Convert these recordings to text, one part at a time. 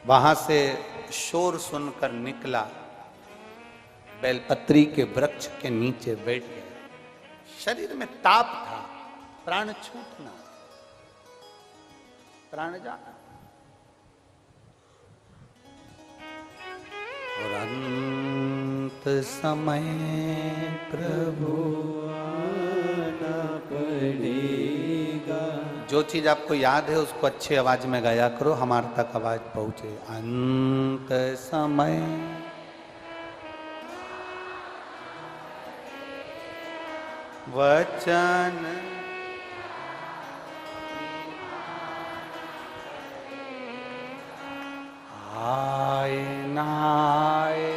वहां से शोर सुनकर निकला, बेलपत्री के वृक्ष के नीचे बैठ गया। शरीर में ताप था, प्राण छूटना, प्राण जाना। और अंत समय प्रभु आना पड़ेगा। जो चीज आपको याद है उसको अच्छी आवाज में गाया करो, हमारे तक आवाज पहुंचे। अंत समय वचन आए नाए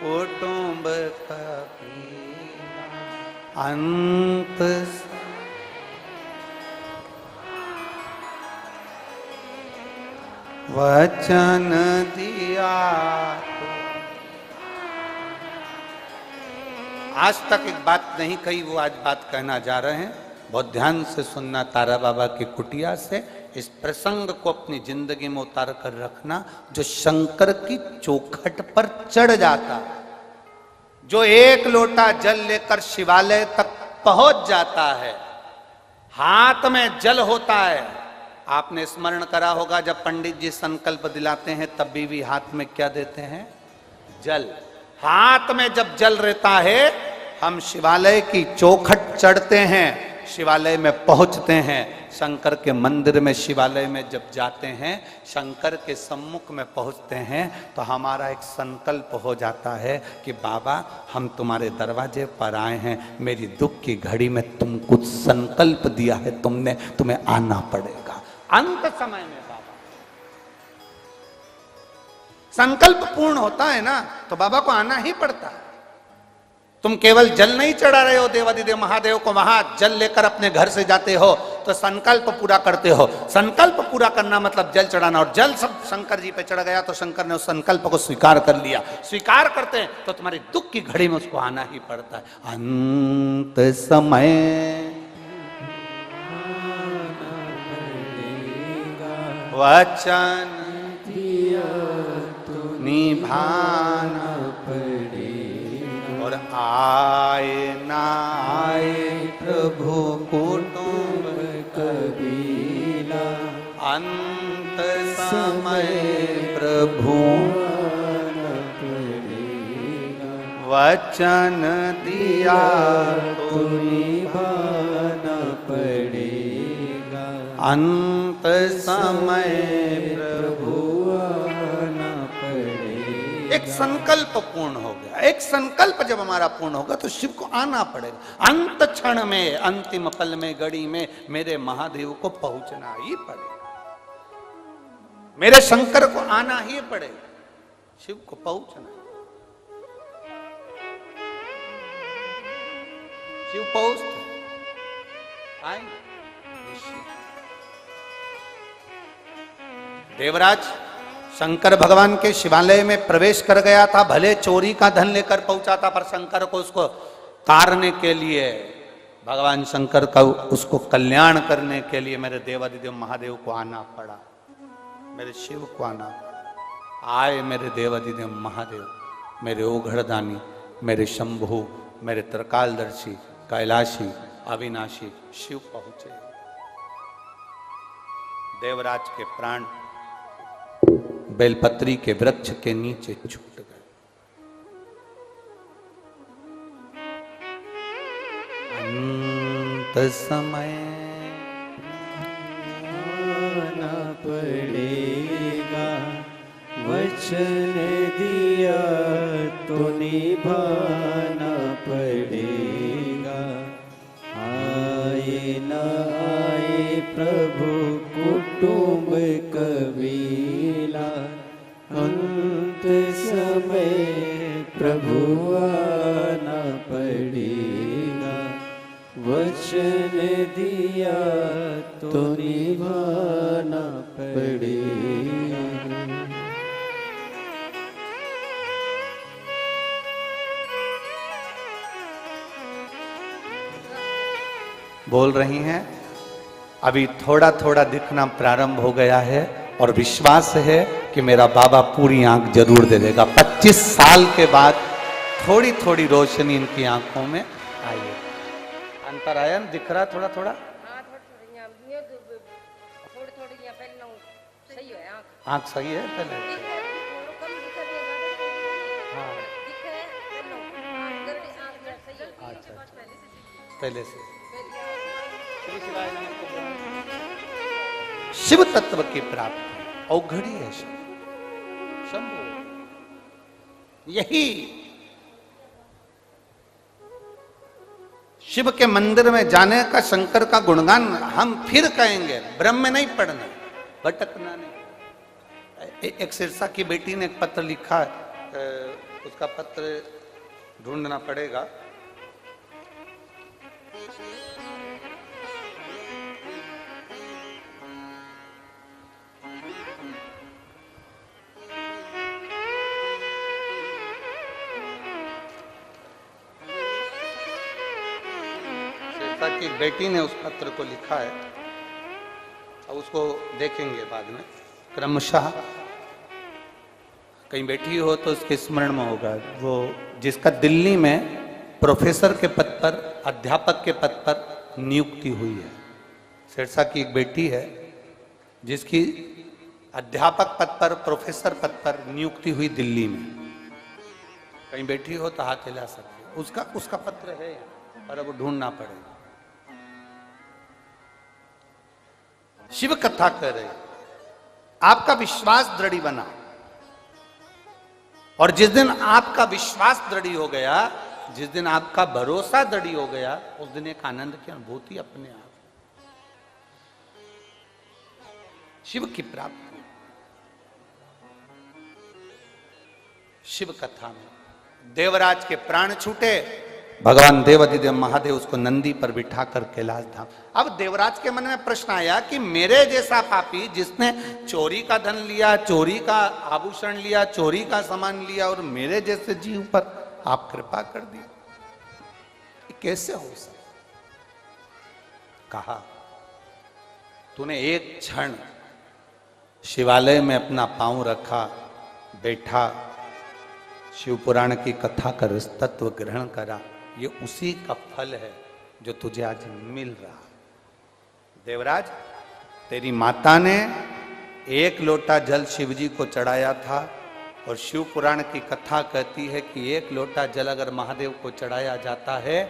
कुटुंब कबीरा। अंत वचन दिया। आज तक एक बात नहीं कही, वो आज बात कहना जा रहे हैं। बहुत ध्यान से सुनना तारा बाबा की कुटिया से। इस प्रसंग को अपनी जिंदगी में उतार कर रखना। जो शंकर की चौखट पर चढ़ जाता, जो एक लोटा जल लेकर शिवालय तक पहुंच जाता है, हाथ में जल होता है। आपने स्मरण करा होगा जब पंडित जी संकल्प दिलाते हैं तब भी हाथ में क्या देते हैं? जल। हाथ में जब जल रहता है, हम शिवालय की चौखट चढ़ते हैं, शिवालय में पहुंचते हैं। शंकर के मंदिर में, शिवालय में जब जाते हैं, शंकर के सम्मुख में पहुंचते हैं, तो हमारा एक संकल्प हो जाता है कि बाबा हम तुम्हारे दरवाजे पर आए हैं, मेरी दुख की घड़ी में तुम कुछ संकल्प दिया है तुमने, तुम्हें आना पड़ेगा। अंत समय में बाबा संकल्प पूर्ण होता है ना, तो बाबा को आना ही पड़ता है। तुम केवल जल नहीं चढ़ा रहे हो देवादिदेव महादेव को, वहां जल लेकर अपने घर से जाते हो तो संकल्प पूरा करते हो। संकल्प पूरा करना मतलब जल चढ़ाना। और जल सब शंकर जी पे चढ़ गया तो शंकर ने उस संकल्प को स्वीकार कर लिया। स्वीकार करते हैं तो तुम्हारी दुख की घड़ी में उसको आना ही पड़ता है। अंत समय वचन निभाना पड़ेगा। और आए ना आए प्रभु कुटुंब कबीला। अंत समय प्रभु वचन दिया तो निभाना पड़ेगा। अंत समय प्रभु आना पड़ेगा। एक संकल्प पूर्ण हो गया। एक संकल्प जब हमारा पूर्ण होगा तो शिव को आना पड़ेगा। अंत क्षण में, अंतिम पल में, घड़ी में मेरे महादेव को पहुंचना ही पड़ेगा। मेरे शंकर को आना ही पड़ेगा, शिव को पहुंचना। शिव पहुंचते आएंगे। देवराज शंकर भगवान के शिवालय में प्रवेश कर गया था। भले चोरी का धन लेकर पहुंचा था, पर शंकर को उसको तारने के लिए, भगवान शंकर का उसको कल्याण करने के लिए मेरे देवादिदेव महादेव को आना पड़ा, मेरे शिव को आना पड़ा। आए मेरे देवादिदेव महादेव, मेरे ओघड़दानी, मेरे शंभु, मेरे त्रिकालदर्शी, कैलाशी, अविनाशी शिव पहुंचे। देवराज के प्राण बेलपत्री के वृक्ष के नीचे छूट गए। अंत समय आना पड़ेगा। वचन दिया तो निभाना पड़ेगा। आए न आए प्रभु कुटुंब कबीला। अंत समय प्रभु आना पड़ेगा। वचन दिया तो निभाना पड़ेगा। बोल रही हैं। अभी थोड़ा थोड़ा दिखना प्रारंभ हो गया है। और विश्वास है कि मेरा बाबा पूरी आंख जरूर दे देगा। 25 साल के बाद थोड़ी थोड़ी रोशनी इनकी आंखों में आई है। अंतर आया ना, दिख रहा थोड़ा थोड़ा? आंख सही है पहले? हाँ अच्छा, पहले से। शिव तत्व की प्राप्ति औघड़ी है। शंभु यही शिव के मंदिर में जाने का, शंकर का गुणगान हम फिर कहेंगे। ब्रह्म में नहीं पढ़ना, भटकना नहीं। एक सिरसा की बेटी ने एक पत्र लिखा, उसका पत्र ढूंढना पड़ेगा। सिरसा की बेटी ने उस पत्र को लिखा है, अब उसको देखेंगे बाद में क्रमशः। कहीं बैठी हो तो उसके स्मरण में होगा। वो जिसका दिल्ली में प्रोफेसर के पद पर, अध्यापक के पद पर नियुक्ति हुई है। सिरसा की एक बेटी है जिसकी अध्यापक पद पर, प्रोफेसर पद पर नियुक्ति हुई दिल्ली में। कहीं बैठी हो तो हाथ हिला सकते। उसका पत्र है और अब ढूंढना पड़ेगा। शिव कथा कर रहे, आपका विश्वास दृढ़ बना, और जिस दिन आपका विश्वास दृढ़ हो गया, जिस दिन आपका भरोसा दृढ़ हो गया, उस दिन एक आनंद की अनुभूति अपने आप। शिव की प्राप्ति शिव कथा में देवराज के प्राण छूटे, भगवान देवाधिदेव महादेव उसको नंदी पर बिठा कर कैलाश धाम। अब देवराज के मन में प्रश्न आया कि मेरे जैसा पापी जिसने चोरी का धन लिया, चोरी का आभूषण लिया, चोरी का सामान लिया, और मेरे जैसे जीव पर आप कृपा कर दी, कैसे हो सकता? कहा, तूने एक क्षण शिवालय में अपना पांव रखा, बैठा, शिव पुराण की कथा कर तत्व ग्रहण करा, ये उसी का फल है जो तुझे आज मिल रहा। देवराज, तेरी माता ने एक लोटा जल शिवजी को चढ़ाया था, और शिव पुराण की कथा कहती है कि एक लोटा जल अगर महादेव को चढ़ाया जाता है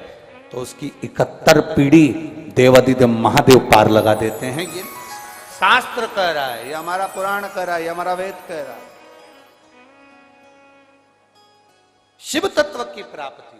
तो उसकी 71 पीढ़ी देवाधिदेव महादेव पार लगा देते हैं। ये शास्त्र कह रहा है, ये हमारा पुराण कह रहा है, ये हमारा वेद कह रहा है। शिव तत्व की प्राप्ति